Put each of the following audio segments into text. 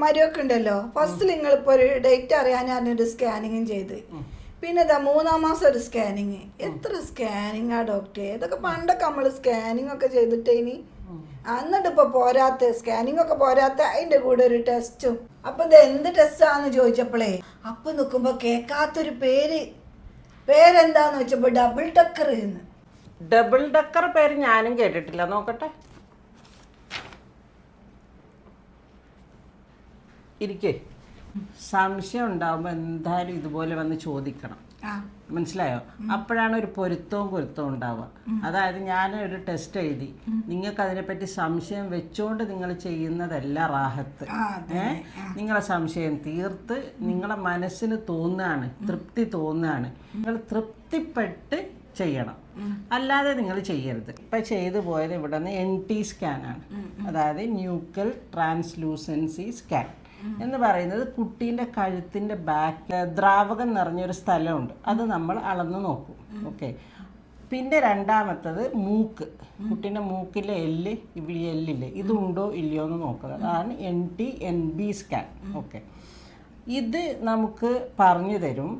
മരിയൊക്കെ ഉണ്ടല്ലോ ഫസ്റ്റ് നിങ്ങളിപ്പോൾ ഒരു ഡേറ്റ് അറിയാൻ ഞാനൊരു സ്കാനിങ്ങും ചെയ്ത് പിന്നെ ഇതാ 3-ാം മാസം ഒരു സ്കാനിങ്. എത്ര സ്കാനിങ്ങാ ഡോക്ടറെ? ഇതൊക്കെ പണ്ടൊക്കെ നമ്മൾ സ്കാനിങ് ഒക്കെ ചെയ്തിട്ട് ഇനി എന്നിട്ട് ഇപ്പോൾ പോരാത്ത സ്കാനിങ് ഒക്കെ പോരാത്ത അതിൻ്റെ കൂടെ ഒരു ടെസ്റ്റും. അപ്പം ഇത് എന്ത് ടെസ്റ്റാന്ന് ചോദിച്ചപ്പോഴേ അപ്പം നിൽക്കുമ്പോൾ കേൾക്കാത്തൊരു പേരെന്താന്ന് വെച്ചപ്പോൾ ഡബിൾ ഡക്കർ എന്ന്. ഡബിൾ ഡക്കർ പേര് ഞാനും കേട്ടിട്ടില്ല. നോക്കട്ടെ, ഇരിക്കേ. സംശയം ഉണ്ടാവുമ്പോൾ എന്തായാലും ഇതുപോലെ വന്ന് ചോദിക്കണം, മനസ്സിലായോ? അപ്പോഴാണ് ഒരു പൊരുത്തവും ഉണ്ടാവുക. അതായത് ഞാൻ ഒരു ടെസ്റ്റ് എഴുതി, നിങ്ങൾക്ക് അതിനെപ്പറ്റി സംശയം വെച്ചുകൊണ്ട് നിങ്ങൾ ചെയ്യുന്നതല്ല റാഹത്ത്. നിങ്ങളെ സംശയം തീർത്ത് നിങ്ങളെ മനസ്സിന് തോന്നുകയാണ്, തൃപ്തി തോന്നുകയാണ്, നിങ്ങൾ തൃപ്തിപ്പെട്ട് ചെയ്യണം, അല്ലാതെ നിങ്ങൾ ചെയ്യരുത്. ഇപ്പം ചെയ്തു പോയത് ഇവിടെ നിന്ന് NT സ്കാനാണ്, അതായത് ന്യൂക്കൽ ട്രാൻസ്ലൂസൻസി സ്കാൻ എന്ന് പറയുന്നത് കുട്ടീൻ്റെ കഴുത്തിൻ്റെ ബാക്ക് ദ്രാവകം നിറഞ്ഞൊരു സ്ഥലമുണ്ട്, അത് നമ്മൾ അളന്ന് നോക്കും. ഓക്കെ. പിന്നെ രണ്ടാമത്തത് മൂക്ക്, കുട്ടീൻ്റെ മൂക്കിലെ ഇവിടെ എല്ലില്ലേ, ഇതുണ്ടോ ഇല്ലയോ എന്ന് നോക്കുക, അതാണ് NT-NB സ്കാൻ. ഓക്കെ. ഇത് നമുക്ക് പറഞ്ഞു തരും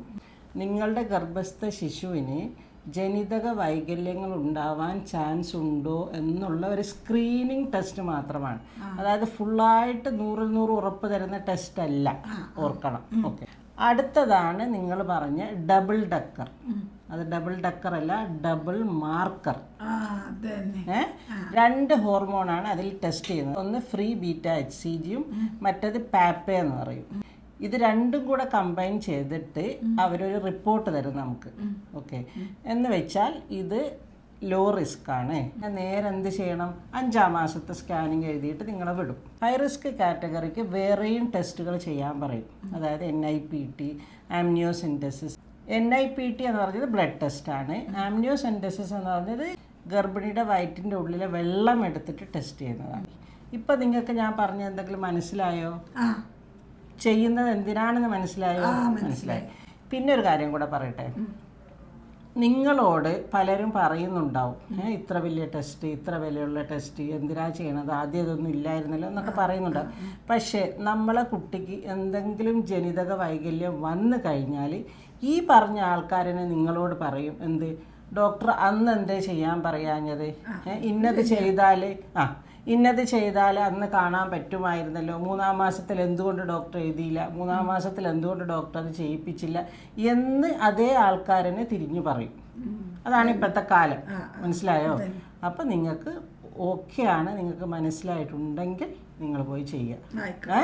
നിങ്ങളുടെ ഗർഭസ്ഥ ശിശുവിന് ജനിതക വൈകല്യങ്ങൾ ഉണ്ടാവാൻ ചാൻസ് ഉണ്ടോ എന്നുള്ള ഒരു സ്ക്രീനിങ് ടെസ്റ്റ് മാത്രമാണ്. അതായത് ഫുള്ളായിട്ട് 100% ഉറപ്പ് തരുന്ന ടെസ്റ്റ് അല്ല, ഓർക്കണം. ഓക്കെ. അടുത്തതാണ് നിങ്ങൾ പറഞ്ഞ ഡബിൾ ഡക്കർ. അത് ഡബിൾ ഡക്കർ അല്ല, ഡബിൾ മാർക്കർ. 2 ഹോർമോണാണ് അതിൽ ടെസ്റ്റ് ചെയ്യുന്നത്. ഒന്ന് ഫ്രീ ബീറ്റ HCGയും മറ്റേത് പാപ്പ എന്ന് പറയും. ഇത് രണ്ടും കൂടെ കമ്പൈൻ ചെയ്തിട്ട് അവരൊരു റിപ്പോർട്ട് തരും നമുക്ക്. ഓക്കെ. എന്ന് വെച്ചാൽ ഇത് ലോ റിസ്ക് ആണ്. നേരെ എന്ത് ചെയ്യണം? 5-ാം മാസത്തെ സ്കാനിങ് എഴുതിയിട്ട് നിങ്ങളെ വിടും. ഹൈ റിസ്ക് കാറ്റഗറിക്ക് വേറെയും ടെസ്റ്റുകൾ ചെയ്യാൻ പറയും. അതായത് NIPT, ആംനിയോസെൻറ്റസിസ്. NIPT എന്ന് പറഞ്ഞത് ബ്ലഡ് ടെസ്റ്റാണ്. ആംനിയോസെൻറ്റസിസ് എന്ന് പറഞ്ഞത് ഗർഭിണിയുടെ വയറ്റിൻ്റെ ഉള്ളിലെ വെള്ളം എടുത്തിട്ട് ടെസ്റ്റ് ചെയ്യുന്നതാണ്. ഇപ്പം നിങ്ങൾക്ക് ഞാൻ പറഞ്ഞ എന്തെങ്കിലും മനസ്സിലായോ? ചെയ്യുന്നത് എന്തിനാണെന്ന് മനസ്സിലായോ? മനസ്സിലായി. പിന്നെ ഒരു കാര്യം കൂടെ പറയട്ടെ, നിങ്ങളോട് പലരും പറയുന്നുണ്ടാവും, ഇത്ര വലിയ ടെസ്റ്റ്, ഇത്ര വിലയുള്ള ടെസ്റ്റ് എന്തിനാ ചെയ്യണത്, ആദ്യം ഇതൊന്നും ഇല്ലായിരുന്നല്ലോ എന്നൊക്കെ പറയുന്നുണ്ടാവും. പക്ഷേ നമ്മളെ കുട്ടിക്ക് എന്തെങ്കിലും ജനിതക വൈകല്യം വന്നു കഴിഞ്ഞാൽ ഈ പറഞ്ഞ ആൾക്കാരനെ നിങ്ങളോട് പറയും, എന്ത് ഡോക്ടർ അന്ന് എന്തേ ചെയ്യാൻ പറയാഞ്ഞത്, ഇന്നത് ചെയ്താൽ അന്ന് കാണാൻ പറ്റുമായിരുന്നല്ലോ, 3-ാം മാസത്തിൽ എന്തുകൊണ്ട് ഡോക്ടർ എഴുതിയില്ല, 3-ാം മാസത്തിൽ എന്തുകൊണ്ട് ഡോക്ടർ അത് ചെയ്യിപ്പിച്ചില്ല എന്ന് അതേ ആൾക്കാരനെ തിരിഞ്ഞു പറയും. അതാണ് ഇപ്പോഴത്തെ കാലം, മനസ്സിലായോ? അപ്പം നിങ്ങൾക്ക് ഓക്കെയാണ്, നിങ്ങൾക്ക് മനസ്സിലായിട്ടുണ്ടെങ്കിൽ നിങ്ങൾ പോയി ചെയ്യുക.